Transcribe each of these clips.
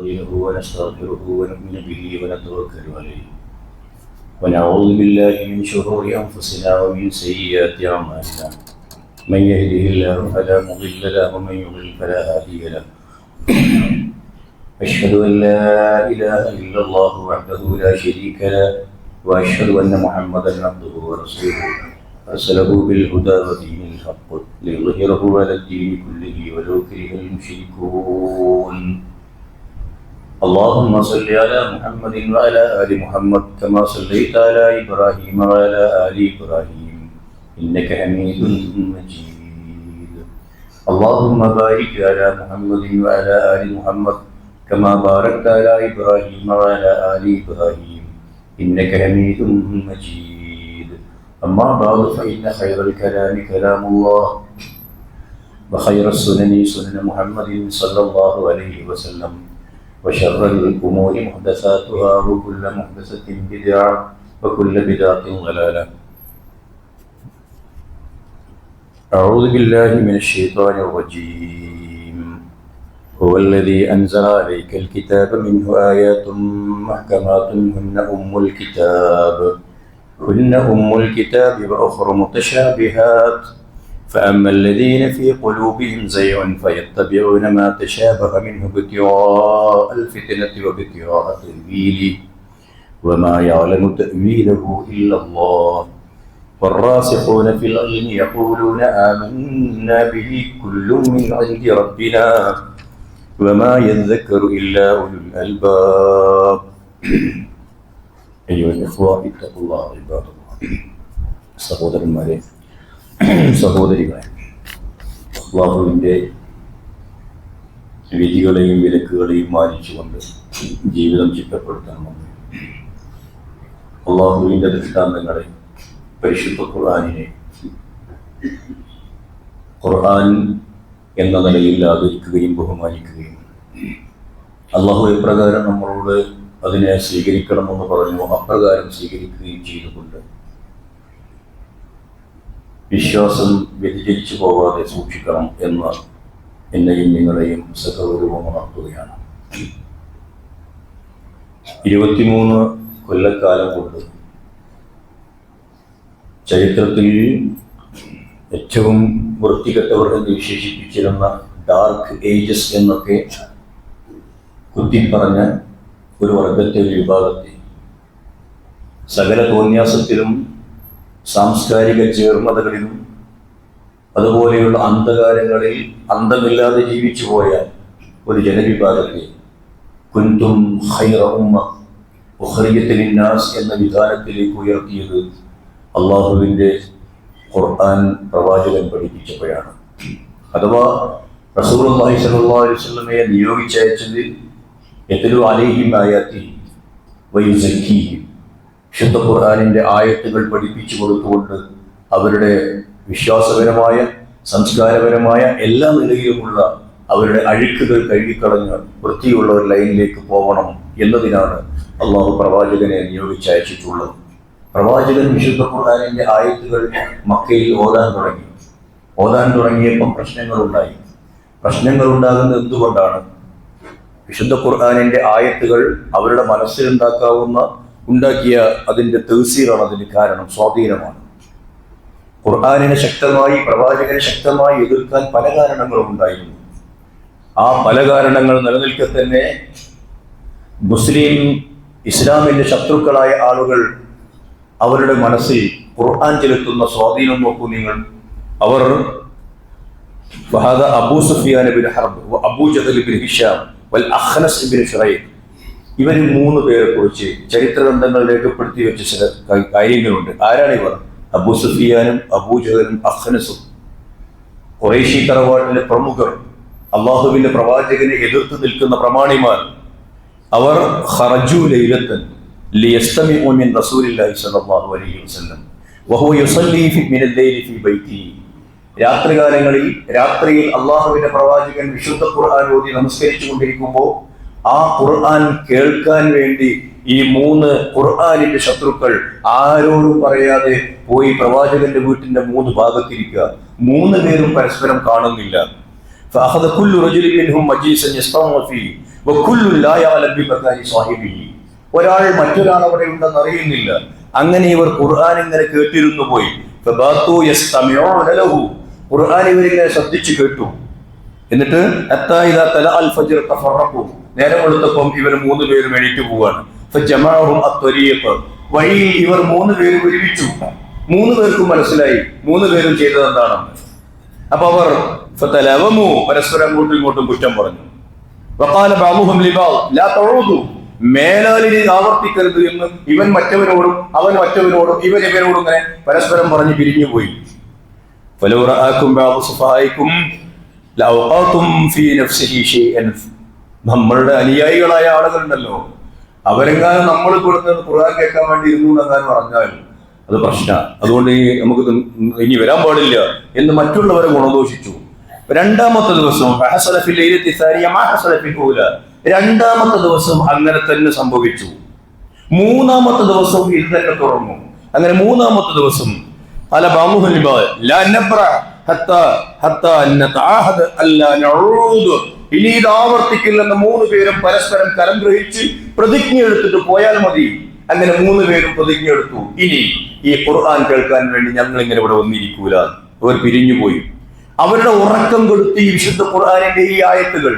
ونستعينه ونستغفره ونؤمن به ونتوكل عليه ونعوذ بالله من شرور أنفسنا ومن سيئات أعمالنا من يهده الله فلا مضل له ومن يضلل فلا هادي له أشهد أن لا إله إلا الله وحده لا شريك له وأشهد أن محمدا عبده ورسوله أرسله بالهدى ودين الحق ليظهره على الدين كله ولو كره المشركون اللهم صل على محمد وعلى آل محمد كما صليت على إبراهيم وعلى آل إبراهيم إنك حميد مجيد اللهم بارك على محمد وعلى آل محمد كما باركت على إبراهيم وعلى آل إبراهيم إنك حميد مجيد أما بعد فإن خير الكلام كلام الله وخير السنن سنن محمد صلى الله عليه وسلم وشر الأمور محدثاتها وكل محدثة بدعة وكل بدعة ضلالة. أعوذ بالله من الشيطان الرجيم. هو الذي أنزل عليك الكتاب منه آيات محكمات هن أم الكتاب وأخر متشابهات فأما الذين في قلوبهم زيغ فيتبعون ما تشابه منه ابتغاء الفتنة وابتغاء تأويله وما يعلم تأويله إلا الله والراسخون في العلم يقولون آمنا به كل من عند ربنا وما يذكر إلا أولو الألباب. أيها الإخوة اتقوا الله عباد الله. സഹോദരന്മാരെ, സഹോദരികളെ, അല്ലാഹുവിൻ്റെ വിധികളെയും വിലക്കുകളെയും മാനിച്ചുകൊണ്ട് ജീവിതം ചിട്ടപ്പെടുത്തണമെന്ന് അല്ലാഹുവിൻ്റെ ദൃഷ്ടാന്തങ്ങളെ, പരിശുദ്ധ ഖുർആനിനെ ഖുർആൻ എന്ന നിലയിൽ ആദരിക്കുകയും ബഹുമാനിക്കുകയും അല്ലാഹു എപ്രകാരം നമ്മളോട് അതിനെ സ്വീകരിക്കണമെന്ന് പറഞ്ഞു അപ്രകാരം സ്വീകരിക്കുകയും ചെയ്തുകൊണ്ട് വിശ്വാസം വ്യതിചലിച്ചു പോകാതെ സൂക്ഷിക്കണം എന്ന് എന്നെയും നിങ്ങളെയും സഹോദരവും ഉണർത്തുകയാണ്. 23 കൊല്ലക്കാലം കൊണ്ട് ചരിത്രത്തിൽ ഏറ്റവും വൃത്തികെട്ടവർ എന്ന് വിശേഷിപ്പിച്ചിരുന്ന ഡാർക്ക് ഏജസ് എന്നൊക്കെ കുത്തിപ്പറഞ്ഞ ഒരു വർഗത്തെ, ഒരു വിഭാഗത്തെ സകല തോന്യാസത്തിലും സാംസ്കാരിക ചേർമതകളിലും അതുപോലെയുള്ള അന്ധകാരങ്ങളിൽ അന്തമില്ലാതെ ജീവിച്ചു പോയ ഒരു ജനവിഭാഗത്തെ കുന്തും ഖൈറ ഉമ്മ ഉഖ്രിജത് ലിന്നാസ് എന്ന വിധാനത്തിലേക്ക് ഉയർത്തിയത് അള്ളാഹുവിൻ്റെ ഖുർആൻ പ്രവാചകൻ പഠിപ്പിച്ചപ്പോഴാണ്. അഥവാ റസൂലുള്ളാഹി സ്വല്ലല്ലാഹു അലൈഹി വസല്ലമയെ നിയോഗിച്ചയച്ചത് യത്ലു അലൈഹിം ആയാതിഹി വയുസക്കിഹിം, വിശുദ്ധ ഖുർആനിൻ്റെ ആയത്തുകൾ പഠിപ്പിച്ചു കൊടുത്തുകൊണ്ട് അവരുടെ വിശ്വാസപരമായ, സംസ്കാരപരമായ എല്ലാ നിലയിലുമുള്ള അവരുടെ അഴുക്കുകൾ കഴുകിക്കളഞ്ഞ് വൃത്തിയുള്ള ഒരു ലൈനിലേക്ക് പോകണം എന്നതിനാണ് അള്ളാഹു പ്രവാചകനെ നിയോഗിച്ചയച്ചിട്ടുള്ളത്. പ്രവാചകൻ വിശുദ്ധ ഖുർആനിൻ്റെ ആയത്തുകൾ മക്കയിൽ ഓതാൻ തുടങ്ങിയപ്പം പ്രശ്നങ്ങളുണ്ടായി. പ്രശ്നങ്ങളുണ്ടാകുന്നത് എന്തുകൊണ്ടാണ്? വിശുദ്ധ ഖുർആനിൻ്റെ ആയത്തുകൾ അവരുടെ മനസ്സിലുണ്ടാക്കിയ അതിൻ്റെ തഫ്സീറാണ് അതിന് കാരണം, സ്വാധീനമാണ്. ഖുർആനിനെ ശക്തമായി, പ്രവാചകനെ ശക്തമായി എതിർക്കാൻ പല കാരണങ്ങളും ഉണ്ടായിരുന്നു. ആ പല കാരണങ്ങൾ നിലനിൽക്കെ തന്നെ ഇസ്ലാമിൻ്റെ ശത്രുക്കളായ ആളുകൾ അവരുടെ മനസ്സിൽ ഖുർആൻ ചെലുത്തുന്ന സ്വാധീനം നോക്കൂ നിങ്ങൾ. അവർ അബൂ സുഫിയാൻ ഇബ്നു ഹർബ്, അബൂ ജഹൽ ഇബ്നു ഹിഷാം വൽ അഖ്നസ് ഇബ്നു ശുറൈഖ്, ഇവർ 3 പേരെ കുറിച്ച് ചരിത്ര ഗ്രന്ഥങ്ങൾ രേഖപ്പെടുത്തി വെച്ച ചില കാര്യങ്ങളുണ്ട്. ആരാണ് ഇവർ? അബൂ സുഫിയാനും അബൂ ജഹലും അഖ്നസും, ഖുറൈശി തറവാട്ടിലെ പ്രമുഖർ, അള്ളാഹുവിന്റെ പ്രവാചകനെ എതിർത്ത് നിൽക്കുന്ന പ്രമാണിമാർ. അവർ ഖറജു ലൈലത്തൻ ലിയസ്തമിഉ മിൻ റസൂലില്ലാഹി സ്വല്ലല്ലാഹു അലൈഹി വസല്ലം വഹുവ യുസല്ലി മിനൽ ലൈലി ഫീ ബൈതിഹി, രാത്രിയിൽ അള്ളാഹുവിന്റെ പ്രവാചകൻ വിശുദ്ധ ഖുർആൻ ഓതി നമസ്കരിച്ചു കൊണ്ടിരിക്കുമ്പോൾ ആ ഖുർആൻ കേൾക്കാൻ വേണ്ടി ഈ 3 ഖുർആനിന്റെ ശത്രുക്കൾ ആരോടും പറയാതെ പോയി പ്രവാചകന്റെ വീട്ടിന്റെ 3 ഭാഗത്തിരിക്കുക. 3 പേരും പരസ്പരം കാണുന്നില്ല. فأخذ كل رجل منهم مجلسا يستمع فيه ഒരാൾ മറ്റൊരാൾ അവിടെ ഉണ്ടെന്ന് അറിയുന്നില്ല. അങ്ങനെ ഇവർ ഖുർആൻ ഇങ്ങനെ കേട്ടിരുന്നു പോയി. ഖുർആൻ ഇവരിങ്ങനെ ശ്രദ്ധിച്ചു കേട്ടു. എന്നിട്ട് നേരം എടുത്തപ്പം ഇവർ 3 പേരും എണീറ്റ് പോവാണ്. വഴിയിൽ ഇവർ 3 പേരും ഒരുമിച്ചു. 3 പേർക്കും മനസ്സിലായി 3 പേരും ചെയ്തത് എന്താണെന്ന്. അപ്പൊ അവർ പരസ്പരം അങ്ങോട്ടും ഇങ്ങോട്ടും കുറ്റം പറഞ്ഞു. മേലാലിനെ ആവർത്തിക്കരുത് എന്ന് ഇവൻ മറ്റവനോടും അവൻ മറ്റവനോടും ഇവൻ ഇവനോടും ഇങ്ങനെ പരസ്പരം പറഞ്ഞ് പിരിഞ്ഞുപോയി. നമ്മളുടെ അനുയായികളായ ആളുകളുണ്ടല്ലോ, അവരെങ്ങാനും നമ്മൾ കൊടുത്തത് ഖുർആൻ കേൾക്കാൻ വേണ്ടി ഇരുന്നു എന്നെങ്ങാനും പറഞ്ഞാൽ അത് പ്രശ്നമാണ്. അതുകൊണ്ട് നമുക്ക് ഇനി വരാൻ പാടില്ല എന്ന് മറ്റുള്ളവരെ ഗുണദോഷിച്ചു. രണ്ടാമത്തെ ദിവസം രണ്ടാമത്തെ ദിവസം അങ്ങനെ തന്നെ സംഭവിച്ചു. 3-ാമത്തെ ദിവസം ഇത് തന്നെ തുടർന്നു. അങ്ങനെ 3-ാമത്തെ ദിവസം ഇനി ഇത് ആവർത്തിക്കില്ലെന്ന് 3 പേരും പരസ്പരം കരം ഗ്രഹിച്ച് പ്രതിജ്ഞ എടുത്തിട്ട് പോയാൽ മതി. അങ്ങനെ 3 പേരും പ്രതിജ്ഞ എടുത്തു, ഇനി ഈ ഖുർആൻ കേൾക്കാൻ വേണ്ടി ഞങ്ങൾ ഇങ്ങനെ ഇവിടെ വന്നിരിക്കൂല. അവർ പിരിഞ്ഞുപോയി. അവരുടെ ഉറക്കം കൊടുത്ത് ഈ വിശുദ്ധ ഖുർആനിന്റെ ഈ ആയത്തുകൾ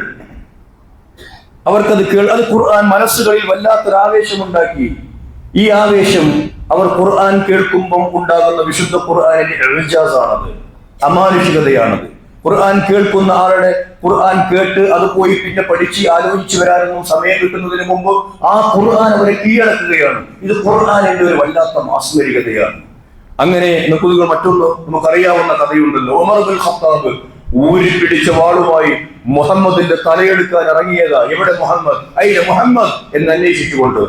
അവർക്കത് അത് ഖുർആൻ മനസ്സുകളിൽ വല്ലാത്തൊരു ആവേശമുണ്ടാക്കി. ഈ ആവേശം അവർ ഖുർആൻ കേൾക്കുമ്പം ഉണ്ടാകുന്ന വിശുദ്ധ ഖുർആനിന്റെ ഇഅ്ജാസാണത്, അമാനുഷികതയാണത്. ഖുർആൻ കേൾക്കുന്ന ആളുടെ ഖുർആൻ കേട്ട് അത് പോയി പിന്നെ പഠിച്ച് ആലോചിച്ച് വരാനൊന്നും സമയം കിട്ടുന്നതിന് മുമ്പ് ആ ഖുർആൻ അവരെ കീഴടക്കുകയാണ്. ഇത് ഖുർആനിന്റെ ഒരു വല്ലാത്ത മാസ്മരികതയാണ്. അങ്ങനെ നമുക്ക് മറ്റൊന്ന് നമുക്കറിയാവുന്ന കഥയുണ്ടല്ലോ. ഉമർ ഇബ്നുൽ ഖത്താബ് ഊരിപ്പിടിച്ച വാളുമായി മുഹമ്മദിന്റെ തലയെടുക്കാൻ ഇറങ്ങിയതാ. എവിടെ മുഹമ്മദ്, അയ്യ മുഹമ്മദ് എന്ന് അന്വേഷിച്ചുകൊണ്ട്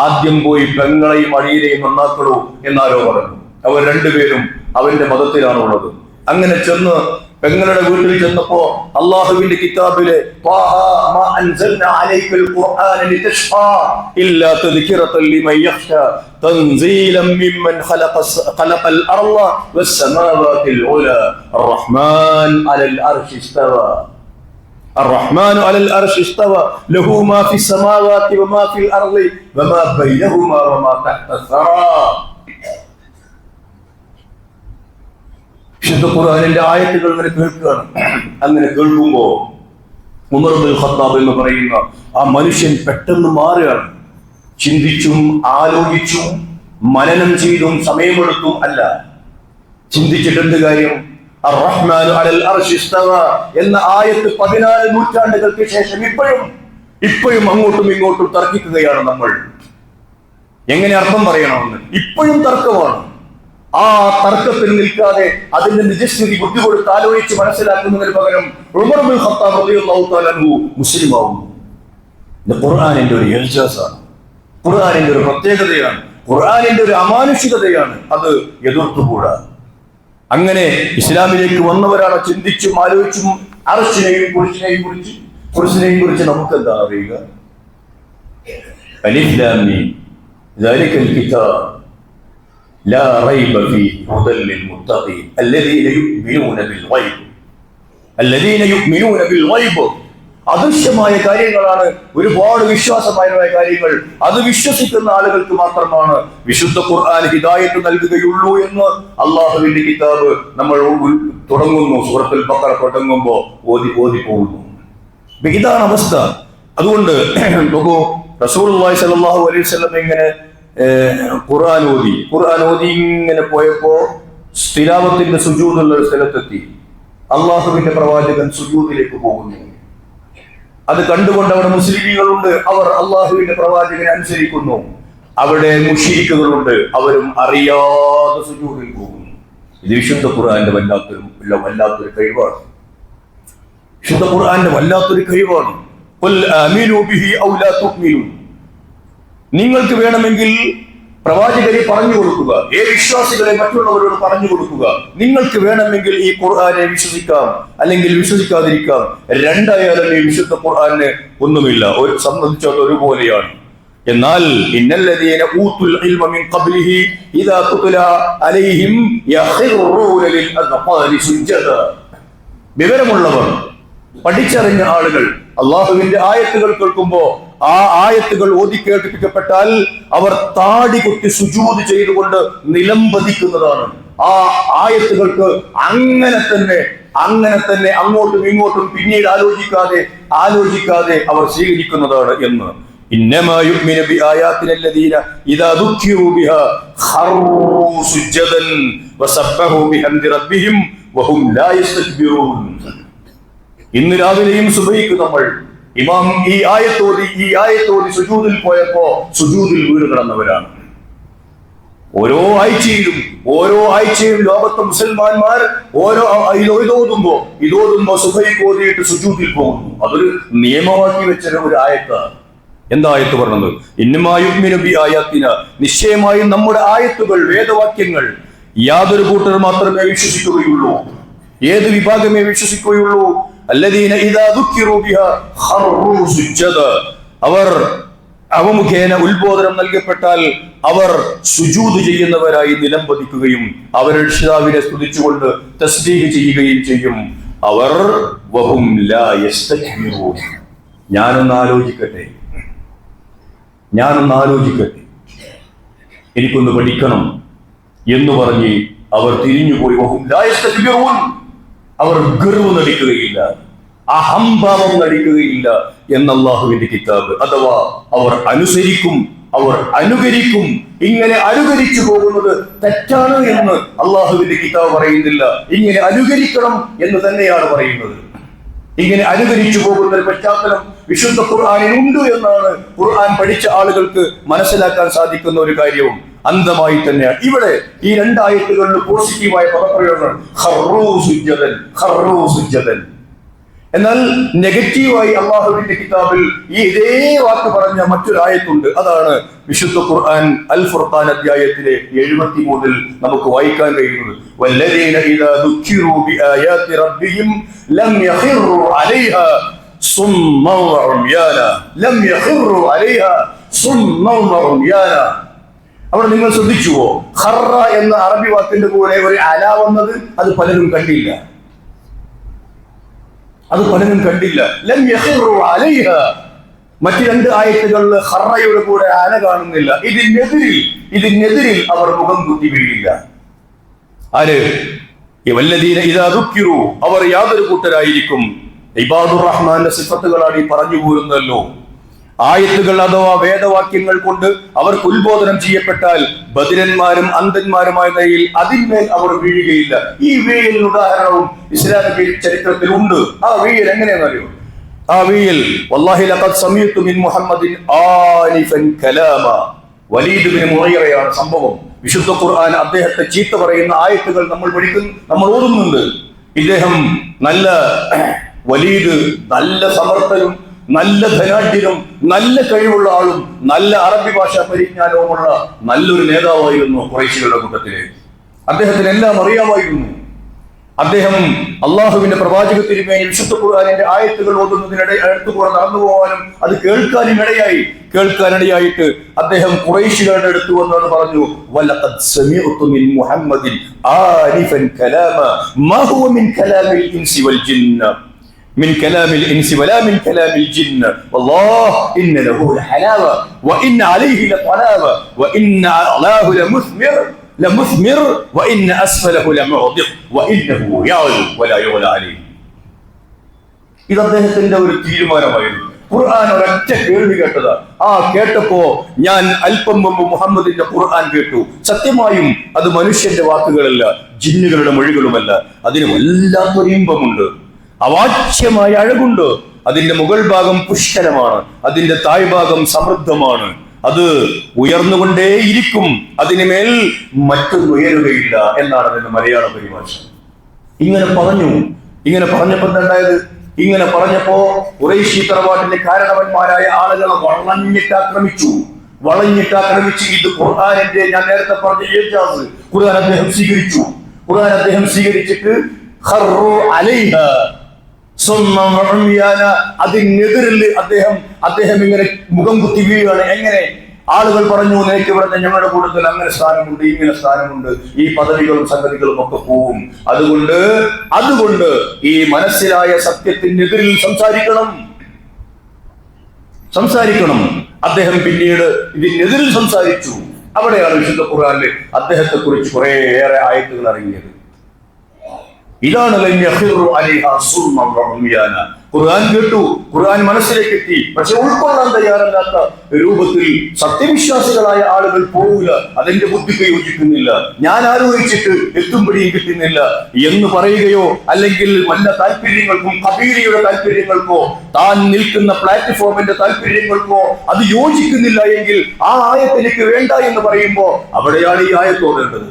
ആദ്യം പോയി പെങ്ങളെയും അടിയിലെയും നന്നാക്കളൂ എന്നാരോ പറഞ്ഞു. അവർ 2 പേരും അവന്റെ മതത്തിലാണുള്ളത്. അങ്ങനെ ചെന്ന് പെങ്ങളുടെ വീട്ടിൽ ചെന്നപ്പോ അള്ളാഹുവിന്റെ കിതാബിലെ الرحمن على العرش استوى له ما في السماوات وما في الأرض وما بينهما وما تحت الثرى. വിശുദ്ധ ഖുർആനിന്റെ ആയത്തുകൾ ഇങ്ങനെ കേൾക്കുകയാണ്. അങ്ങനെ കേൾക്കുമ്പോ ഉമർ ഇബ്നുൽ ഖത്താബ് എന്ന് പറയുന്ന ആ മനുഷ്യൻ പെട്ടെന്ന് മാറുകയാണ്. ചിന്തിച്ചും ആലോചിച്ചും മനനം ചെയ്തും സമയമെടുത്തും അല്ല, ചിന്തിച്ചിട്ട് എന്ത് കാര്യം? അർ-റഹ്മാനു അലൽ അർശി ഇസ്തവ എന്ന ആയത്ത് 14 നൂറ്റാണ്ടുകൾക്ക് ശേഷം ഇപ്പോഴും അങ്ങോട്ടും ഇങ്ങോട്ടും തർക്കിക്കുകയാണ് നമ്മൾ. എങ്ങനെ അർത്ഥം പറയണമെന്ന് ഇപ്പോഴും തർക്കമാണ്. ആ തർക്കത്തിൽ നിൽക്കാതെ അതിന്റെ നിജസ്ഥിതി ബുദ്ധി കൊടുത്ത് ആലോചിച്ച് മനസ്സിലാക്കുന്നതിന് പകരം ഉമർ ഇബ്നുൽ ഖത്താബ് റളിയല്ലാഹു തആല അൻഹു മുസ്ലിമാവുന്നു. ഇത് ഖുർആനിന്റെ ഒരു ഇൽജാസാണ്, ഖുർആനിന്റെ ഒരു പ്രത്യേകതയാണ്, ഖുർആനിന്റെ ഒരു അമാനുഷികതയാണ്. അത് എതിർത്തുകൂടാ. അങ്ങനെ ഇസ്ലാമിലേക്ക് വന്നവരാണ് ചിന്തിച്ചും ആലോചിച്ചും അർശിനെയും കുർസിനെയും കുറിച്ച് നമുക്ക് എന്താ അറിയുക? അലിഫ് ലാം മീം ദാലികൽ കിതാബ് ലാ റൈബ ഫീഹി ഹുദൽ ലിൽ മുത്തഖീൻ അല്ലദീന യുഅ്മിനൂന ബിൽ ഗൈബ്. അദൃശ്യമായ കാര്യങ്ങളാണ്, ഒരുപാട് വിശ്വാസപരമായ കാര്യങ്ങൾ. അത് വിശ്വസിക്കുന്ന ആളുകൾക്ക് മാത്രമാണ് വിശുദ്ധ ഖുർആൻ ഹിദായത്ത് നൽകുകയുള്ളൂ എന്ന് അള്ളാഹുവിന്റെ കിതാബ് നമ്മൾ തുടങ്ങുന്നു. സൂറത്തുൽ ബഖറ തുടങ്ങുമ്പോ ഓതി പോകുന്നു. ഇതാണ് അവസ്ഥ. അതുകൊണ്ട് നോക്കൂ, റസൂലുള്ളാഹി സ്വല്ലല്ലാഹു അലൈഹി വസല്ലം ഇങ്ങനെ ഖുർആൻ ഓതി ഇങ്ങനെ പോയപ്പോ തിലാവത്തിന്റെ സുജൂദുള്ള ഒരു സ്ഥലത്തെത്തി. അള്ളാഹുവിന്റെ പ്രവാചകൻ സുജൂദിലേക്ക് പോകുന്നു. അത് കണ്ടുകൊണ്ട് അവിടെ മുസ്ലിമീങ്ങളുണ്ട്, അവർ അള്ളാഹുവിന്റെ പ്രവാചകനെ അനുസരിക്കുന്നു. അവിടെ മുശ്രിക്കുകളുണ്ട്, അവരും അറിയാതെ സുജൂദിൽ പോകുന്നു. ഇത് വിശുദ്ധ ഖുർആന്റെ വല്ലാത്തൊരു കഴിവാണ്. വിശുദ്ധ ഖുർആന്റെ വല്ലാത്തൊരു കഴിവാണ്. ഖുൽ ആമിനൂ ബിഹി ഔ ലാ തുഅ്മിനൂ. നിങ്ങൾക്ക് വേണമെങ്കിൽ പ്രവാചകരെ പറഞ്ഞു കൊടുക്കുക, വിശ്വാസികളെ മറ്റുള്ളവരോട് പറഞ്ഞു കൊടുക്കുക. നിങ്ങൾക്ക് വേണമെങ്കിൽ ഈ ഖുർആനെ വിശ്വസിക്കാം, അല്ലെങ്കിൽ വിശ്വസിക്കാതിരിക്കാം. രണ്ടായാലും ഈ വിശുദ്ധ ഖുർആന് ഒന്നുമില്ല, ഒരു സംബന്ധിച്ചത് ഒരുപോലെയാണ്. എന്നാൽ ഇന്നല്ലദീന ഊതുൽ ഇൽമ മിൻ ഖബ്ലിഹി ഇദാ തുത്ല അലൈഹിം യഖിറൂന ലിൽ അദ്ഖാനി സുജ്ജദ. വിവരമുള്ളവർ പഠിച്ചറിഞ്ഞ ആളുകൾ അള്ളാഹുവിന്റെ ആയത്തുകൾ കേൾക്കുമ്പോ ആ ആയത്തുകൾ ഓതി കേൾപ്പിക്കപ്പെട്ടാൽ അവർ താടി കുത്തി സുജൂദ് ചെയ്തുകൊണ്ട് നിലംപതിക്കുന്നതാണ്. ആ ആയത്തുകൾക്ക് അങ്ങനെ തന്നെ അങ്ങോട്ടും ഇങ്ങോട്ടും പിന്നീട് ആലോചിക്കാതെ അവർ സ്വീകരിക്കുന്നതാണ് എന്ന്. إنما يؤمن بآياتنا الذين إذا ذكروا بها خروا سجدا وسبحوا بحمد ربهم وهم لا يستكبرون. ഇന്ന് രാവിലെയും സുബഹിക്ക് നമ്മൾ ഇമാം ഈ ആയത്തോതി സുജൂദിൽ പോയപ്പോ സുജൂദിൽ വീണ് കിടന്നവരാണ്. ഓരോ ആഴ്ചയും ലോകത്തെ മുസൽമാന്മാർ ഇതോതുമ്പോ സുബഹിക്ക് ഓതിയിട്ട് സുജൂദിൽ പോകുന്നു. അതൊരു നിയമമാക്കി വെച്ച ഒരു ആയത്താണ്. എന്തായത്ത് പറഞ്ഞത്? ഇന്നമായുമിനു ബി ആയാത്തിന, നിശ്ചയമായും നമ്മുടെ ആയത്തുകൾ, വേദവാക്യങ്ങൾ യാതൊരു കൂട്ടർ മാത്രമേ വിശ്വസിക്കുകയുള്ളൂ. ഏത് വിഭാഗമേ വിശ്വസിക്കുകയുള്ളൂ? അല്ലദീന ഇദാ ദുക്കിറു ബിഹാ ഖറൂ സുജ്ജദ, അവ മുഖേന ഉത്ബോധനം നൽകപ്പെട്ടാൽ അവർ സുജൂദ് ചെയ്യുന്നവരായി നിലംപതിക്കുകയും അവരുടെ രക്ഷിതാവിനെ സ്തുതിച്ചുകൊണ്ട് തസ്ബീഹ് ചെയ്യുകയും ചെയ്യും. അവർ വഹും ലാ യസ്തക്ബിറൂൻ. ഞാനൊന്ന് ആലോചിക്കട്ടെ, എനിക്കൊന്ന് പഠിക്കണം എന്ന് പറഞ്ഞ് അവർ തിരിഞ്ഞുപോയി. അവർ ഗർവ് നടിക്കുകയില്ല, അഹംഭാവം നടിക്കുകയില്ല എന്ന് അല്ലാഹുവിന്റെ കിതാബ്. അഥവാ അവർ അനുകരിക്കും. ഇങ്ങനെ അനുകരിച്ചു പോകുന്നത് തെറ്റാണ് എന്ന് അല്ലാഹുവിന്റെ കിതാബ് പറയുന്നില്ല. ഇങ്ങനെ അനുകരിക്കണം എന്ന് തന്നെയാണ് പറയുന്നത്. ഇങ്ങനെ അനുകരിച്ചു പോകുന്ന ഒരു പശ്ചാത്തലം വിശുദ്ധ ഖുർആനിൽ ഉണ്ട് എന്നാണ് ഖുർആൻ പഠിച്ച ആളുകൾക്ക് മനസ്സിലാക്കാൻ സാധിക്കുന്ന ഒരു കാര്യവും അന്ധമായി തന്നെയാണ്. ഇവിടെ ഈ രണ്ടായത്തുകളിൽ പോസിറ്റീവായ പദപ്രയോഗങ്ങൾ ഖറൂ സുജ്ജദൻ. എന്നാൽ നെഗറ്റീവായി അല്ലാഹുവിന്റെ കിതാബിൽ ഈ ഇതേ വാക്ക് പറഞ്ഞ മറ്റൊരു ആയത്തുണ്ട്. അതാണ് വിശുദ്ധ ഖുർആൻ അൽ ഫുർഖാൻ അധ്യായത്തിലെ 73 നമുക്ക് വായിക്കാൻ കഴിയുന്നത്. വല്ലദീന ഇദാ ദുക്കിറു ബിആയാതി റബ്ബിഹിം ലം യഖിറു അലൈഹാ സുമ്മൻ വഉംയാന. ലം യഖിറു അലൈഹാ സുമ്മൻ വഉംയാന. അവിടെ നിങ്ങൾ ശ്രദ്ധിച്ചുവോ? ഖറ എന്ന അറബി വാക്കിന്റെ കൂടെ ഒരു അല വന്നത് അത് പലരും കണ്ടില്ല. ലം യഖിറു അലൈഹാ. മറ്റു രണ്ട് ആയത്തുകളിൽ ഖറയുടെ കൂടെ ആന കാണുന്നില്ല. ഇതിനെതിരിൽ അവർ മുഖം കുത്തി വീഴില്ല. ആര്? വല്ലദീന ഇദാ ദുക്കിറു, അവർ യാതൊരു കൂട്ടരായിരിക്കും. ഇബാദുർ റഹ്മാന്റെ സിഫത്തുകളാണ് ഈ പറഞ്ഞു പോരുന്നല്ലോ. ആയത്തുകൾ അഥവാ വേദവാക്യങ്ങൾ കൊണ്ട് അവർക്ക് ഉത്ബോധനം ചെയ്യപ്പെട്ടാൽ ബദിരന്മാരും അന്ധന്മാരുമായ നിലയിൽ അതിന്മേൽ അവർ വീഴുകയില്ല. ഈ വീഴലിന് ഉദാഹരണവും ഇസ്ലാമിക ചരിത്രത്തിൽ ഉണ്ട്. ആ വീഴൽ എങ്ങനെയാണെന്നറിയോ? ആ വീഴൽ വല്ലാഹി ലഖദ് സമീഅതു മിൻ മുഹമ്മദിൻ ആനിഫൻ കലാമ. വലീദ് ബിൻ മുഗീറയാണ് സംഭവം. വിശുദ്ധ ഖുർആൻ അദ്ദേഹത്തെ ചീത്ത പറയുന്ന ആയത്തുകൾ നമ്മൾ ഓതുന്നുണ്ട്. ഇദ്ദേഹം വലീദ് നല്ല സമർത്ഥനും നല്ല ധനാഢ്യനും നല്ല കഴിവുള്ള ആളും നല്ല അറബി ഭാഷാ പരിജ്ഞാനവുമുള്ള നല്ലൊരു നേതാവായിരുന്നു ഖുറൈശികളുടെ കൂട്ടത്തില്. അദ്ദേഹത്തിന് എല്ലാം അറിയാമായിരുന്നു. അദ്ദേഹം അള്ളാഹുവിന്റെ പ്രവാചക തിരുമേനി വിശുദ്ധ ഖുർആനിന്റെ ആയത്തുകൾ ഓതുന്നതിനിടെ അടുത്തുകൂടെ നടന്നു പോകാനും അത് കേൾക്കാനിടയായിട്ട് അദ്ദേഹം ഖുറൈശികളുടെ അടുത്ത് വന്നു പറഞ്ഞു, വലഖദ് സമീഅതു മിൻ മുഹമ്മദിൻ ആനിഫൻ കലാമ മാ ഹുവ മിൻ കലാമിൽ ഇൻസി വൽ ജിന്ന من كلام الإنس ولا من كلام الجن والله إن له لحلاوة وإن عليه لطلاوة وإن أعلاه لمثمر وإن أسفله لمعضق وإنه يعلو ولا يعلى عليه. ഇത് അദ്ദേഹത്തിന്റെ ഒരു തീരുമാനമായിരുന്നു. ഖുർആൻ ഒരൊറ്റ കേൾവി കേട്ടതാ. കേട്ടപ്പോ ഞാൻ അല്പം മുമ്പ് മുഹമ്മദിന്റെ ഖുർആൻ കേട്ടു. സത്യമായും അത് മനുഷ്യന്റെ വാക്കുകളല്ല, ജിന്നുകളുടെ മൊഴികളുമല്ല. അതിന് വല്ലാത്തൊരു ഇമ്പമുണ്ട്, അവാച്യമായ അഴകുണ്ട്. അതിന്റെ മുകൾ ഭാഗം പുഷ്കലമാണ്, അതിന്റെ താഴ്ഭാഗം സമൃദ്ധമാണ്. അത് ഉയർന്നുകൊണ്ടേയിരിക്കും, അതിനുമേൽ മറ്റൊന്നും ഉയരുകയില്ല എന്നാണ് അതിന്റെ മലയാള പരിഭാഷ. ഇങ്ങനെ പറഞ്ഞപ്പോ എന്തായത്? ഇങ്ങനെ പറഞ്ഞപ്പോ ഖുറൈശി തറവാട്ടിലെ കാരണവന്മാരായ ആളുകളെ വളഞ്ഞിട്ടാക്രമിച്ചു. ഇത് ഖുർആനിന്റെ, ഞാൻ നേരത്തെ പറഞ്ഞ ഏജാസ്, ഖുർആൻ അദ്ദേഹം സ്വീകരിച്ചിട്ട് ഖറൂ അലൈഹാ അതിനെതിരിൽ അദ്ദേഹം ഇങ്ങനെ മുഖം കുത്തി വീഴുകയാണ്. എങ്ങനെ? ആളുകൾ പറഞ്ഞു, നിനക്ക് ഇവിടെ ഞങ്ങളുടെ കൂട്ടത്തിൽ അങ്ങനെ സ്ഥാനമുണ്ട്, ഇങ്ങനെ സ്ഥാനമുണ്ട്, ഈ പദവികളും സംഗതികളും ഒക്കെ പോവും. അതുകൊണ്ട് ഈ മനസ്സിലായ സത്യത്തിനെതിരിൽ സംസാരിക്കണം. അദ്ദേഹം പിന്നീട് ഇതിനെതിരിൽ സംസാരിച്ചു. അവിടെയാണ് വിശുദ്ധ ഖുർആനിൽ അദ്ദേഹത്തെ കുറിച്ച് കുറേയേറെ ആയത്തുകൾ ഇറങ്ങിയത്. ഇതാണ് ഖുർആൻ കേട്ടു, ഖുർആൻ മനസ്സിലേക്ക് എത്തി, പക്ഷെ ഉൾക്കൊള്ളാൻ തയ്യാറല്ലാത്ത രൂപത്തിൽ സത്യവിശ്വാസികളായ ആളുകൾ പോകില്ല. അതെന്റെ ബുദ്ധിക്ക് യോജിക്കുന്നില്ല, ഞാൻ ആലോചിച്ചിട്ട് എത്തുംപിടിയും കിട്ടുന്നില്ല എന്ന് പറയുകയോ, അല്ലെങ്കിൽ വല്ല താല്പര്യങ്ങൾക്കും കബീലയുടെ താല്പര്യങ്ങൾക്കോ താൻ നിൽക്കുന്ന പ്ലാറ്റ്ഫോമിന്റെ താല്പര്യങ്ങൾക്കോ അത് യോജിക്കുന്നില്ല എങ്കിൽ ആ ആയത്ത് എനിക്ക് വേണ്ട എന്ന് പറയുമ്പോ അവിടെയാണ് ഈ ആയത്തോടേണ്ടത്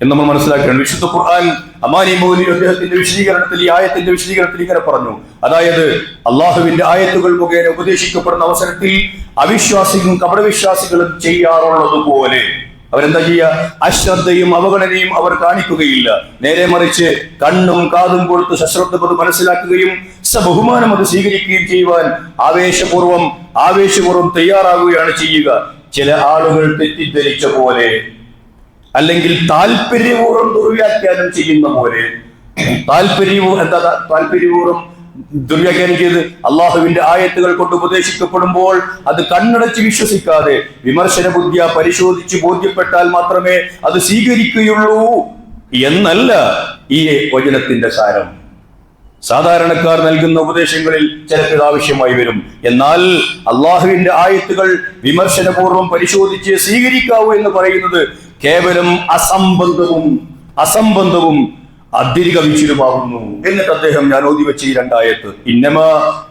എന്ന് നമ്മൾ മനസ്സിലാക്കണം. വിശുദ്ധ ഖുർആൻ അമാനി മൗലവി അദ്ദേഹത്തിന്റെ വിശദീകരണത്തിൽ, ഈ ആയത്തിന്റെ വിശദീകരണത്തിൽ ഇങ്ങനെ പറഞ്ഞു. അതായത് അള്ളാഹുവിന്റെ ആയത്തുകൾ മുഖേന ഉപദേശിക്കപ്പെടുന്ന അവസരത്തിൽ അവിശ്വാസികളും കപടവിശ്വാസികളും ചെയ്യാറുള്ളതുപോലെ അവരെന്താ ചെയ്യുക? അശ്രദ്ധയും അവഗണനയും അവർ കാണിക്കുകയില്ല. നേരെ മറിച്ച് കണ്ണും കാതും കൊടുത്ത് സശ്രദ്ധ മനസ്സിലാക്കുകയും ബഹുമാനം അത് സ്വീകരിക്കുകയും ചെയ്യുവാൻ ആവേശപൂർവം തയ്യാറാകുകയാണ് ചെയ്യുക. ചില ആളുകൾ തെറ്റിദ്ധരിച്ച പോലെ, അല്ലെങ്കിൽ താല്പര്യപൂർവ്വം ദുർവ്യാഖ്യാനം ചെയ്യുന്ന പോലെ, താല്പര്യപൂർവ്വം ദുർവ്യാഖ്യാനം ചെയ്ത് അള്ളാഹുവിന്റെ ആയത്തുകൾ കൊണ്ട് ഉപദേശിക്കപ്പെടുമ്പോൾ അത് കണ്ണടച്ച് വിശ്വസിക്കാതെ വിമർശന ബുദ്ധിയ പരിശോധിച്ച് ബോധ്യപ്പെട്ടാൽ മാത്രമേ അത് സ്വീകരിക്കുകയുള്ളൂ എന്നല്ല ഈ വചനത്തിന്റെ സാരം. സാധാരണക്കാർ നൽകുന്ന ഉപദേശങ്ങളിൽ ചിലപ്പോൾ ആവശ്യമായി വരും. എന്നാൽ അള്ളാഹുവിന്റെ ആയത്തുകൾ വിമർശനപൂർവ്വം പരിശോധിച്ച് സ്വീകരിക്കാവൂ എന്ന് പറയുന്നത് കേവലം അസംബന്ധവും അതിരികവിച്ചിലുമാകുന്നു. എന്നിട്ട് അദ്ദേഹം ഞാൻ ഓതി വെച്ച ഈ രണ്ടായത്ത്,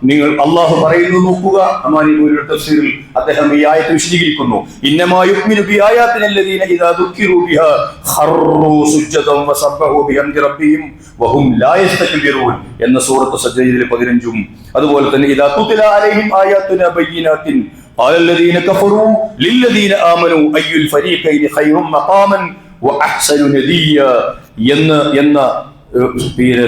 നിങ്ങൾ അള്ളാഹു പറയുന്നു നോക്കുക. അമാനി മൗലവിയുടെ തഫ്സീറിൽ അദ്ദേഹം ഈ ആയത്ത് വിശദീകരിക്കുന്നു. ഇന്നമാ യുഅ്മിനു ബിആയാതിനല്ലദീന ഇദാ ദുക്കിറു ബിഹാ ഖറൂ സുജ്ജദൻ വസബ്ബഹു ബിഹംദി റബ്ബിഹിം വഹും ലാ യസ്തക്ബിറൂൻ എന്ന സൂറത്ത് സജ്ജദയിലെ 15. അതുപോലെ തന്നെ ഇദാ തുത്ല അലൈഹിം ആയാതുനാ ബയ്യിനാത്തിൻ ഖാലല്ലദീന കഫറൂ ലില്ലദീന ആമനൂ അയ്യുൽ ഫരീഖൈനി ഖൈറും മഖാമൻ വഅഹ്സനു നദിയ എന്ന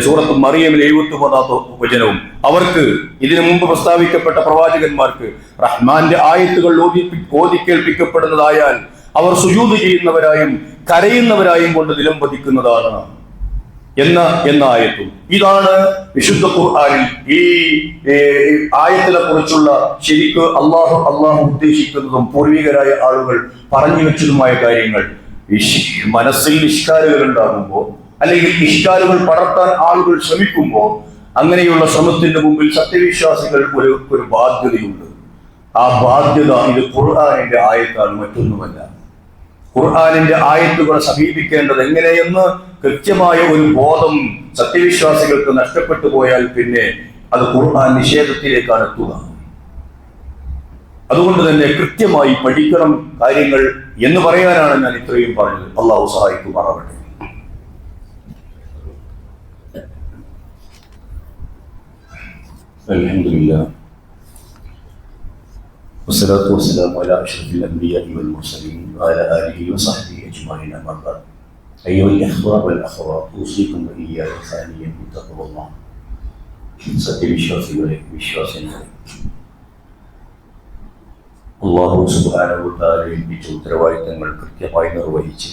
സൂറത്ത് മറിയമിലെ 73 വചനവും അവർക്ക് ഇതിനു മുമ്പ് പ്രസ്താവിക്കപ്പെട്ട പ്രവാചകന്മാർക്ക് റഹ്മാന്റെ ആയത്തുകൾ ഓതി കേൾപ്പിക്കപ്പെടുന്നതായാൽ അവർ സുജൂദ് ചെയ്യുന്നവരായും കരയുന്നവരായും കൊണ്ട് നിലംപതിക്കുന്നതാണ് എന്ന ആയത്തും. ഇതാണ് വിശുദ്ധ ഖുർആനിൽ ഈ ആയത്തിനെ കുറിച്ചുള്ള ശരിക്ക് അള്ളാഹു ഉദ്ദേശിക്കുന്നതും പൂർവികരായ ആളുകൾ പറഞ്ഞു വെച്ചതുമായ കാര്യങ്ങൾ. മനസ്സിൽ ഇഷ്കാലുകൾ ഉണ്ടാകുമ്പോൾ, അല്ലെങ്കിൽ ഇഷ്കാലുകൾ പടർത്താൻ ആളുകൾ ശ്രമിക്കുമ്പോൾ, അങ്ങനെയുള്ള ശ്രമത്തിന്റെ മുമ്പിൽ സത്യവിശ്വാസികൾ ഒരു ബാധ്യതയുണ്ട്. ആ ബാധ്യത ഇത് ഖുർആനിന്റെ ആയത്താണ്, മറ്റൊന്നുമല്ല. ഖുർആനിന്റെ ആയത്തുകളെ സമീപിക്കേണ്ടത് എങ്ങനെയെന്ന് കൃത്യമായ ഒരു ബോധം സത്യവിശ്വാസികൾക്ക് നഷ്ടപ്പെട്ടു പോയാൽ പിന്നെ അത് ഖുർആൻ നിഷേധത്തിലേക്കാണ് എത്തുക. അതുകൊണ്ട് തന്നെ കൃത്യമായി പഠിക്കണം കാര്യങ്ങൾ എന്ന് പറയാനാണ് ഞാൻ ഇത്രയും പറഞ്ഞത്. അള്ളാഹു സഹായിക്കുമാറാവട്ടെ. അൽഹംദുലില്ലാഹ് വസ്സലാത്തു വസ്സലാമു അലാ അഷ്റഫിൽ അംബിയാഇ വൽ മുർസലീൻ വഅലാ ആലിഹി വസഹ്ബിഹി അജ്മഈൻ. അമ്മാ ബഅദ്. അയ്യുഹൽ ഇഖ്വാ വൽ അഖ്വാത്ത്, ഊസികും വഇയ്യായ സാനിയൻ ബിത്തഖ്വല്ലാഹ്. സത്യവിശ്വാസികളെ, വിശ്വാസികളെ, അല്ലാഹു സുബ്ഹാനഹു വ തആല ഏൽപ്പിച്ച ഉത്തരവാദിത്തങ്ങൾ കൃത്യമായി നിർവഹിച്ച്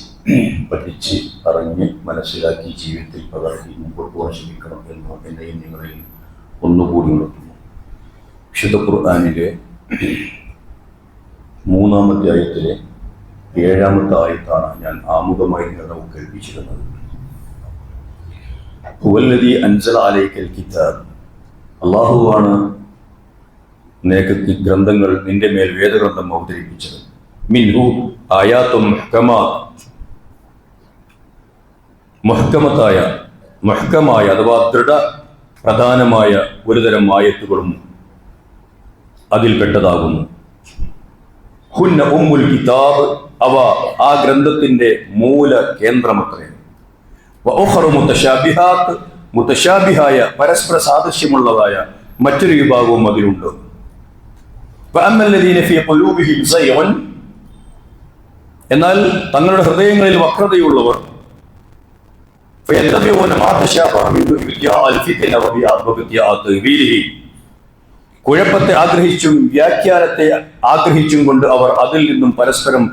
പഠിച്ച് അറിഞ്ഞ് മനസ്സിലാക്കി ജീവിതത്തിൽ പകർത്തി മുമ്പോട്ട് പോകാൻ ശ്രമിക്കണം എന്ന് എന്നെയും നിങ്ങളെയും ഒന്നുകൂടി ഉണർത്തുന്നു. വിശുദ്ധ ഖുർആനിലെ 3-ാമത്തെ ആയത്തിലെ 7-ാമത്തെ ആയത്താണ് ഞാൻ ആമുഖമായി നമുക്ക് കേൾപ്പിച്ചിരുന്നത്. ഹുവല്ലദീ അൻസല അലൈക്കൽ കിതാബ്, അല്ലാഹുവാണ് നിനക്ക് ഗ്രന്ഥങ്ങൾ, നിന്റെ മേൽ വേദഗ്രന്ഥം അവതരിപ്പിച്ചത്. മിൻഹു ആയാത്തും മുഹ്കമായ അഥവാ ദൃഢ പ്രധാനമായ ഒരുതരം ആയത്തുകളും അതിൽപ്പെട്ടതാകുന്നു. ഹുന്ന ഉമ്മുൽ കിതാബ്, അവ ആ ഗ്രന്ഥത്തിന്റെ മൂല കേന്ദ്രമത്രേ. വഉഖറു മുതശാബിഹാത്ത്, മുതശാബിഹായ പരസ്പര സാദൃശ്യമുള്ളതായ മറ്റൊരു വിഭാഗവും അതിലുണ്ട്. ഫഅമ്മല്ലദീന ഫീ ഖുലൂബിഹിം സൈഗുൻ, എന്നാൽ തങ്ങളുടെ ഹൃദയങ്ങളിൽ വക്രതയുള്ളവർ ഫയത്തബിഊന മാ തശാബഹ മിൻഹു ഇബ്തിഗാഅൽ ഫിത്ന വബിഅ തഅ്വീലിഹി, കുഴപ്പത്തെ ആഗ്രഹിച്ചും വ്യാഖ്യാനത്തെ ആഗ്രഹിച്ചും കൊണ്ട് അവർ അതിൽ നിന്നും പരസ്പരം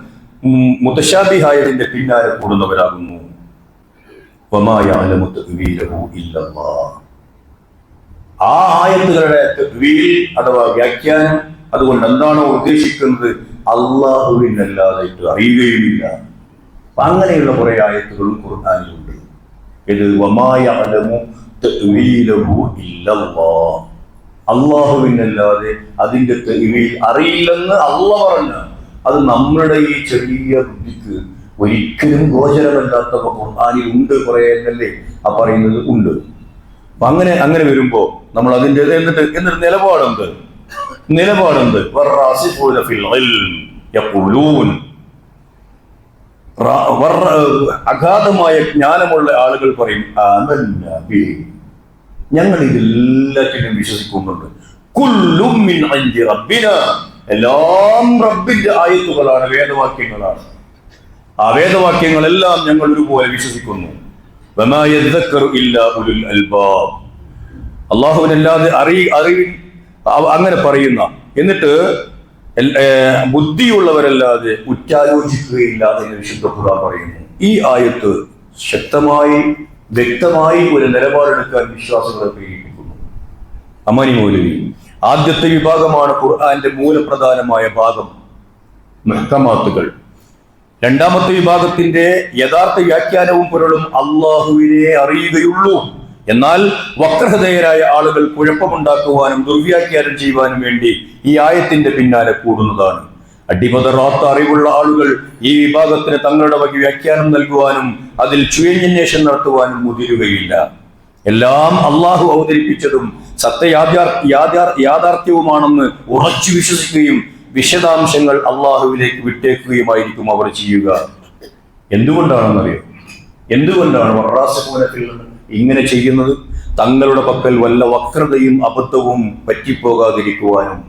മുതശാബിഹായതിന്റെ പിന്നാലെ കൂടുന്നവരാകുന്നു. വമാ യഅലമു തഅ്വീലഹു ഇല്ലല്ലാഹ്. ആ ആയത്തുകളുടെ തഅ്വീൽ അഥവാ വ്യാഖ്യാനം, അതുകൊണ്ട് എന്താണോ ഉദ്ദേശിക്കുന്നത്, അല്ലാഹുവിനല്ലാതെ അറിയുകയുമില്ല. അങ്ങനെയുള്ള കുറെ ആയത്തുകളും ഖുർആനിലുണ്ട്. ഇത് വമാ യഅലമു തഅ്വീലഹു ഇല്ലല്ലാഹ്, അല്ലാഹുവിനല്ലാതെ അതിന്റെ തഅ്വീൽ അറിയില്ലെന്ന് അല്ലാഹ് പറഞ്ഞു. അത് നമ്മുടെ ഈ ചെറിയ ബുദ്ധിക്ക് ഒരിക്കലും ഗോചരമല്ലാത്ത ഖുർആനിൽ ഉണ്ട് കുറെ എന്നല്ലേ ആ പറയുന്നത് ഉണ്ട്. അപ്പൊ അങ്ങനെ വരുമ്പോ നമ്മൾ അതിൻ്റെ എന്നിട്ട് നിലപാടുണ്ട് വറാസിഖൂന ഫിൽ ഇൽം യഖൂലൂൻ, അഗാധമായ ജ്ഞാനമുള്ള ആളുകൾ പറയും ആമന്നാ ബിഹി, ഞങ്ങൾ ഇതെല്ലാത്തിനും വിശ്വസിക്കുന്നുണ്ട്. കുല്ലും മിൻ ഇൻദി റബ്ബിനാ, എല്ലാം റബ്ബിന്റെ ആയത്തുകളാണ്, വേദവാക്യങ്ങളാണ്. ആ വേദവാക്യങ്ങളെല്ലാം ഞങ്ങൾ ഒരുപോലെ വിശ്വസിക്കുന്നു. വമാ യദ്ദക്കറു ഇല്ലാ ഉലുൽ അൽബാബ്, അല്ലാഹുവിനല്ലാതെ അങ്ങനെ പറയുന്ന, എന്നിട്ട് ബുദ്ധിയുള്ളവരല്ലാതെ ഉറ്റാലോചിക്കുകയില്ല എന്ന് വിശുദ്ധ ഖുർആൻ പറയുന്നു. ഈ ആയത്ത് ശക്തമായി വ്യക്തമായി ഒരു നിലപാടെടുക്കാൻ വിശ്വാസികളെ പ്രേരിപ്പിക്കുന്നു. അമാനി മൗലവി ആദ്യത്തെ വിഭാഗമാണ് ഖുർആന്റെ മൂലപ്രധാനമായ ഭാഗം മുഹ്കമാത്തുകൾ. രണ്ടാമത്തെ വിഭാഗത്തിന്റെ യഥാർത്ഥ വ്യാഖ്യാനവും പൊരുളും അള്ളാഹുവിനെ അറിയുകയുള്ളൂ. എന്നാൽ വക്രഹൃദയരായ ആളുകൾ കുഴപ്പമുണ്ടാക്കുവാനും ദുർവ്യാഖ്യാനം ചെയ്യുവാനും വേണ്ടി ഈ ആയത്തിന്റെ പിന്നാലെ കൂടുന്നതാണ്. അടിമതറാത്ത അറിവുള്ള ആളുകൾ ഈ വിഭാഗത്തിന് തങ്ങളുടെ വക വ്യാഖ്യാനം നൽകുവാനും അതിൽ ചുയഞ്ഞന്വേഷണം നടത്തുവാനും മുതിരുകയില്ല. എല്ലാം അള്ളാഹു അവതരിപ്പിച്ചതും യാഥാർത്ഥ്യവുമാണെന്ന് ഉറച്ചു വിശ്വസിക്കുകയും വിശദാംശങ്ങൾ അള്ളാഹുവിലേക്ക് വിട്ടേക്കുകയുമായിരിക്കും അവർ ചെയ്യുക. എന്തുകൊണ്ടാണ് വറാസിഖൂനത്തിൽ ഇങ്ങനെ ചെയ്യുന്നത്? തങ്ങളുടെ പക്കൽ വല്ല വക്രതയും അബദ്ധവും പറ്റിപ്പോകാതിരിക്കുവാനും.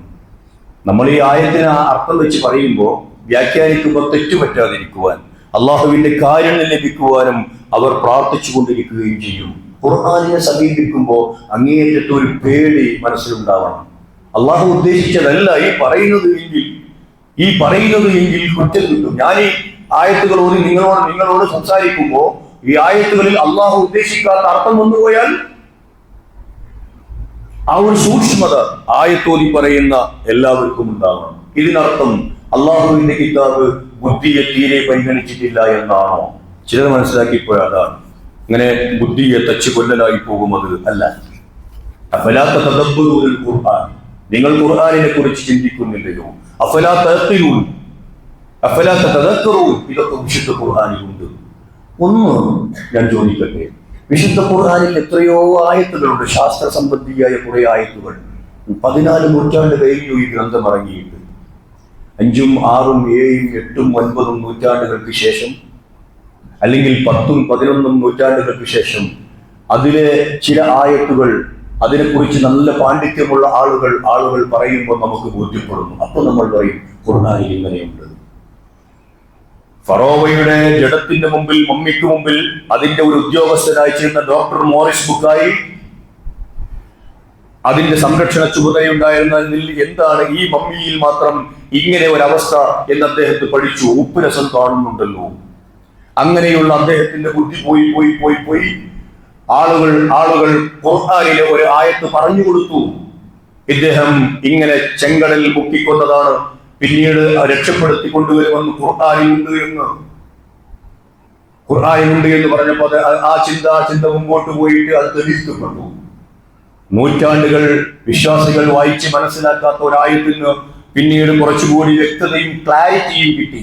നമ്മൾ ഈ ആയത്തിന് അർത്ഥം വെച്ച് പറയുമ്പോൾ വ്യാഖ്യാനിക്കുമ്പോൾ തെറ്റുപറ്റാതിരിക്കുവാൻ, അള്ളാഹുവിന്റെ കാരുണ്യം ലഭിക്കുവാനും അവർ പ്രാർത്ഥിച്ചു കൊണ്ടിരിക്കുകയും ചെയ്യും. ഖുർആനിനെ സമീപിക്കുമ്പോൾ അങ്ങേയറ്റത്തെ ഒരു പേടി മനസ്സിലുണ്ടാവണം. അള്ളാഹു ഉദ്ദേശിച്ചതല്ല ഈ പറയുന്നത് എങ്കിൽ കുറ്റം കിട്ടും. ഞാൻ ഈ ആയത്തുകളോട് നിങ്ങളോട് സംസാരിക്കുമ്പോൾ ഈ ആയത്തുകളിൽ അള്ളാഹു ഉദ്ദേശിക്കാത്ത അർത്ഥം വന്നുപോയാൽ ആ ഒരു സൂക്ഷ്മത ആയത്തോതി പറയുന്ന എല്ലാവർക്കും ഉണ്ടാവണം. ഇതിനർത്ഥം അള്ളാഹുവിന്റെ കിതാബ് ബുദ്ധിയെ തീരെ പരിഗണിച്ചിട്ടില്ല എന്നാണോ? ചിലർ മനസ്സിലാക്കിപ്പോയതാണ്. ഇങ്ങനെ ബുദ്ധിയെ തച്ചു കൊല്ലലായി പോകുന്നത് അല്ല. അഫലാത്ത തദബ്ബുറുൽ ഖുർആൻ, നിങ്ങൾ ഖുർആനിനെ കുറിച്ച് ചിന്തിക്കുന്നില്ലയോ? അഫലാത്ത തദക്കറൂൻ, ഇതൊക്കെ വിശുദ്ധ ഖുർആനിലുണ്ട്. ഒന്ന് ഞാൻ ചോദിക്കട്ടെ, വിശുദ്ധ ഖുർആനിൽ എത്രയോ ആയത്തുകളുണ്ട്, ശാസ്ത്ര സംബന്ധിയായ കുറെ ആയത്തുകൾ. 14 നൂറ്റാണ്ട് കഴിഞ്ഞു ഈ ഗ്രന്ഥം ഇറങ്ങിയിട്ട്. 5ഉം 6ഉം 7ഉം 8ഉം 9ഉം നൂറ്റാണ്ടുകൾക്ക് ശേഷം, അല്ലെങ്കിൽ 10ഉം 11ഉം നൂറ്റാണ്ടുകൾക്ക് ശേഷം അതിലെ ചില ആയത്തുകൾ, അതിനെക്കുറിച്ച് നല്ല പാണ്ഡിത്യമുള്ള ആളുകൾ പറയുമ്പോൾ നമുക്ക് ബോധ്യപ്പെടുന്നു. അപ്പൊ നമ്മൾ പറയും ഖുർആനിൽ ഇങ്ങനെയുണ്ട്. ഫറോവയുടെ ജഡത്തിന്റെ മുമ്പിൽ, മമ്മിക്ക് മുമ്പിൽ അതിന്റെ ഒരു ഉദ്യോഗസ്ഥനായി ചേർന്ന ഡോക്ടർ മോറിസ് ബുക്കായി അതിന്റെ സംരക്ഷണ ചുമതലയുണ്ടായിരുന്നതിൽ എന്താണ് ഈ മമ്മിയിൽ മാത്രം ഇങ്ങനെ ഒരവസ്ഥ എന്ന് അദ്ദേഹത്തെ പഠിച്ചു. ഉപ്പുരസം കാണുന്നുണ്ടല്ലോ. അങ്ങനെയുള്ള അദ്ദേഹത്തിന്റെ ബുദ്ധി പോയി ആളുകൾ ഖുർആനിലെ ഒരു ആയത്ത് പറഞ്ഞു കൊടുത്തു. ഇദ്ദേഹം ഇങ്ങനെ ചെങ്കടലിൽ മുക്കിക്കൊന്നതാണ്, പിന്നീട് രക്ഷപ്പെടുത്തി കൊണ്ടുവരുമെന്ന് ഖുർആനിലുണ്ട് എന്ന് പറഞ്ഞപ്പോൾ ആ ചിന്ത മുമ്പോട്ട് പോയിട്ട് അത് തെളിയിക്കപ്പെട്ടു. നൂറ്റാണ്ടുകൾ വിശ്വാസികൾ വായിച്ച് മനസ്സിലാക്കാത്ത ഒരായത്തിന് പിന്നീട് കുറച്ചുകൂടി വ്യക്തതയും ക്ലാരിറ്റിയും കിട്ടി.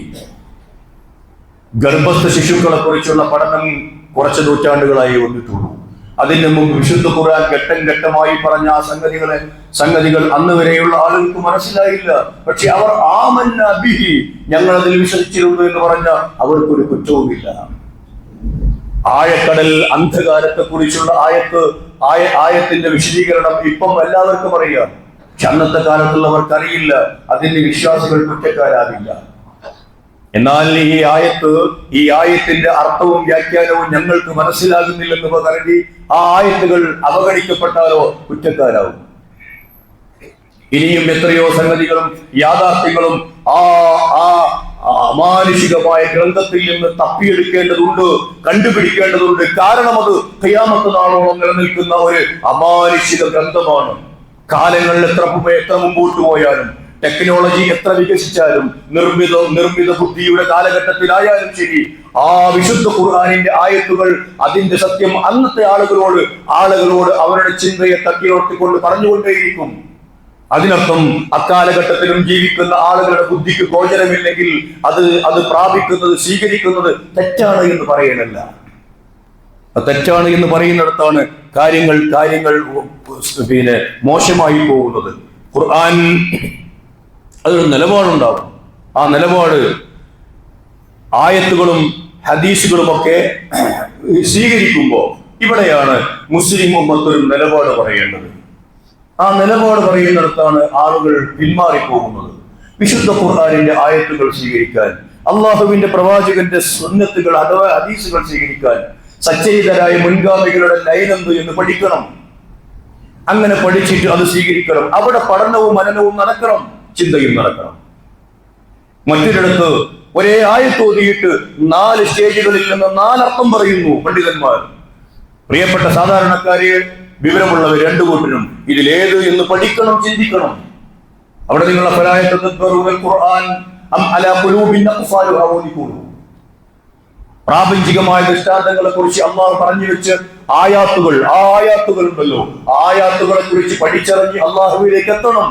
ഗർഭസ്ഥ ശിശുക്കളെ കുറിച്ചുള്ള പഠനം കുറച്ച് നൂറ്റാണ്ടുകളായി വന്നിട്ടുള്ളൂ. അതിന് മുമ്പ് വിശുദ്ധ ഖുർആൻ ഘട്ടം ഘട്ടമായി പറഞ്ഞ ആ സംഗതികൾ അന്ന് വരെയുള്ള ആളുകൾക്ക് മനസ്സിലായില്ല. പക്ഷെ അവർ ആമന്ന ബിഹി, ഞങ്ങൾ അതിൽ വിശ്വസിച്ചിരുന്നു എന്ന് പറഞ്ഞ അവർക്കൊരു കുറ്റവുമില്ല. ആഴക്കടൽ അന്ധകാരത്തെ കുറിച്ചുള്ള ആയത്തിന്റെ വിശദീകരണം ഇപ്പം എല്ലാവർക്കും അറിയാം. പക്ഷെ അന്നത്തെ കാലത്തുള്ളവർക്ക് അറിയില്ല. അതിന്റെ വിശ്വാസികൾ കുറ്റക്കാരാകില്ല. എന്നാൽ ഈ ആയത്തിന്റെ അർത്ഥവും വ്യാഖ്യാനവും ഞങ്ങൾക്ക് മനസ്സിലാകുന്നില്ലെന്ന് കരുതി ആ ആയത്തുകൾ അവഗണിക്കപ്പെട്ടാലോ കുറ്റക്കാരാവും. ഇനിയും എത്രയോ സംഗതികളും യാഥാർത്ഥ്യങ്ങളും ആ ആ അമാനുഷികമായ ഗ്രന്ഥത്തിൽ നിന്ന് തപ്പിയെടുക്കേണ്ടതുണ്ട്, കണ്ടുപിടിക്കേണ്ടതുണ്ട്. കാരണം അത് ഖിയാമത്ത് നാളോളം നിലനിൽക്കുന്ന ഒരു അമാനുഷിക ഗ്രന്ഥമാണ്. കാലങ്ങൾ എത്ര മുമ്പോട്ട് പോയാലും, ടെക്നോളജി എത്ര വികസിച്ചാലും, നിർമ്മിത ബുദ്ധിയുടെ കാലഘട്ടത്തിലായാലും ശരി, ആ വിശുദ്ധ ഖുർആനിന്റെ ആയത്തുകൾ അതിന്റെ സത്യം അന്നത്തെ ആളുകളോട് അവരുടെ ചിന്തയെ തട്ടിയോർത്തിക്കൊണ്ട് പറഞ്ഞുകൊണ്ടേയിരിക്കും. അതിനർത്ഥം അക്കാലഘട്ടത്തിലും ജീവിക്കുന്ന ആളുകളുടെ ബുദ്ധിക്ക് ഗോചരമില്ലെങ്കിൽ അത് പ്രാപിക്കുന്നത്, സ്വീകരിക്കുന്നത് തെറ്റാണ് എന്ന് പറയണല്ല. തെറ്റാണ് എന്ന് പറയുന്നിടത്താണ് കാര്യങ്ങൾ മോശമായി പോകുന്നത്. ഖുർആൻ അതൊരു നിലപാടുണ്ടാവും. ആ നിലപാട് ആയത്തുകളും ഹദീസുകളും ഒക്കെ സ്വീകരിക്കുമ്പോൾ ഇവിടെയാണ് മുസ്ലിം ഉമ്മത്ത് ഒരു നിലപാട് പറയേണ്ടത്. ആ നിലപാട് പറയുന്നിടത്താണ് ആളുകൾ പിന്മാറിപ്പോകുന്നത്. വിശുദ്ധ ഖുർആനിന്റെ ആയത്തുകൾ സ്വീകരിക്കാൻ, അള്ളാഹുവിന്റെ പ്രവാചകന്റെ സുന്നത്തുകൾ അഥവാ ഹദീസുകൾ സ്വീകരിക്കാൻ സച്ചരിതരായ മുൻഗാമികളുടെ ലൈനെന്ത് എന്ന് പഠിക്കണം. അങ്ങനെ പഠിച്ചിട്ട് അത് സ്വീകരിക്കണം. അവിടെ പഠനവും മനനവും നടക്കണം, ചിന്തയും നടക്കണം. മറ്റൊരിടത്ത് ഒരേ ആയത്ത് ഓതിയിട്ട് 4 സ്റ്റേജുകളിൽ നിന്ന് 4 അർത്ഥം പറയുന്നു പണ്ഡിതന്മാർ. പ്രിയപ്പെട്ട സാധാരണക്കാരെ, വിവരമുള്ളവർ 2 കൂട്ടരും ഇതിലേത് എന്ന് പഠിക്കണം, ചിന്തിക്കണം. അവിടെ നിങ്ങൾ പ്രാപഞ്ചികമായ ദൃഷ്ടാന്തങ്ങളെ കുറിച്ച് അള്ളാഹു പറഞ്ഞു വെച്ച് ആയാത്തുകൾ ഉണ്ടല്ലോ, ആയാത്തുകളെ കുറിച്ച് പഠിച്ചറിഞ്ഞ് അള്ളാഹുവിലേക്ക് എത്തണം.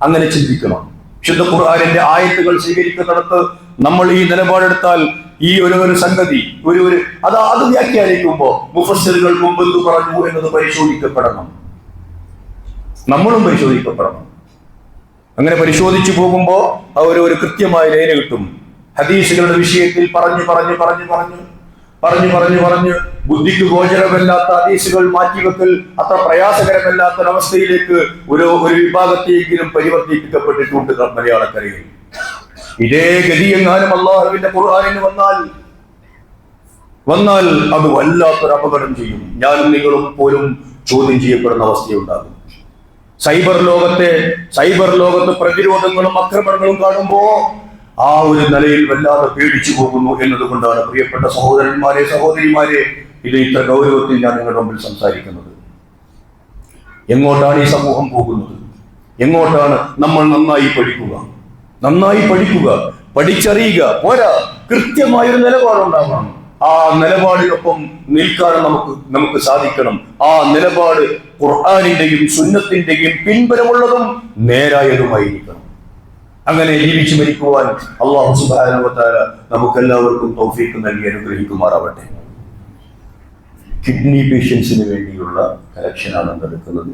അങ്ങനെ ചിന്തിക്കണം. വിശുദ്ധ ഖുർആനിന്റെ ആയത്തുകൾ സ്വീകരിക്കുന്നിടത്ത് നമ്മൾ ഈ നിലപാടെടുത്താൽ ഈ ഒരു സംഗതി അത് വ്യാഖ്യാനിക്കുമ്പോ മുഫസ്സിറുകൾ മുമ്പ് എന്ത് പറഞ്ഞു എന്നത് പരിശോധിക്കപ്പെടണം, നമ്മളും പരിശോധിക്കപ്പെടണം. അങ്ങനെ പരിശോധിച്ചു പോകുമ്പോ ഒരു കൃത്യമായ ലൈന കിട്ടും. ഹദീസുകളുടെ വിഷയത്തിൽ പറഞ്ഞു ബുദ്ധിക്ക് ഗോചരമല്ലാത്ത ഹദീസുകൾ മാറ്റിവെക്കൽ അത്ര പ്രയാസകരമല്ലാത്ത ഒരവസ്ഥയിലേക്ക് ഒരു വിഭാഗത്തെയെങ്കിലും പരിവർത്തിപ്പിക്കപ്പെട്ടിട്ടുണ്ട് മലയാളക്കരയിൽ. ഇതേ ഗതിയെങ്ങാനും അള്ളാഹുവിന്റെ ഖുർആനിന് വന്നാൽ അത് വല്ലാത്തൊരു അപകടം ചെയ്യും. ഞാനും നിങ്ങളും പോലും ചോദ്യം ചെയ്യപ്പെടുന്ന അവസ്ഥയുണ്ടാകും. സൈബർ ലോകത്ത് പ്രതിരോധങ്ങളും ആക്രമണങ്ങളും കാണുമ്പോ ആ ഒരു നിലയിൽ വല്ലാതെ പേടിച്ചു പോകുന്നു എന്നതുകൊണ്ടാണ് പ്രിയപ്പെട്ട സഹോദരന്മാരെ, സഹോദരിമാരെ, ഇത് ഇത്ര ഗൗരവത്തിൽ ഞാൻ നിങ്ങളുടെ മുമ്പിൽ സംസാരിക്കുന്നത്. എങ്ങോട്ടാണ് ഈ സമൂഹം പോകുന്നത്? എങ്ങോട്ടാണ്? നമ്മൾ നന്നായി പഠിക്കുക, പഠിച്ചറിയുക. പോരാ, കൃത്യമായൊരു നിലപാടുണ്ടാവണം. ആ നിലപാടിനൊപ്പം നിൽക്കാൻ നമുക്ക് സാധിക്കണം. ആ നിലപാട് ഖുർആനിന്റെയും സുന്നത്തിന്റെയും പിൻബലമുള്ളതും നേരായതുമായിരിക്കണം. അങ്ങനെ ജീവിച്ചു മരിക്കുവാൻ അല്ലാഹു സുബ്ഹാനഹു വ തആല നമുക്കെല്ലാവർക്കും തൗഫീഖ് നൽകി അനുഗ്രഹിക്കുമാറാവട്ടെ. കിഡ്നി പേഷ്യൻസിന് വേണ്ടിയുള്ള കലക്ഷനാണ് നടക്കുന്നത്.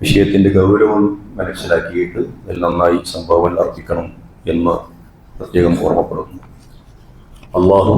വിഷയത്തിന്റെ ഗൗരവം മനസ്സിലാക്കിയിട്ട് നന്നായി സംഭാവന അർപ്പിക്കണം എന്ന് പ്രത്യേകം ഓർമ്മപ്പെടുന്നു. അല്ലാഹു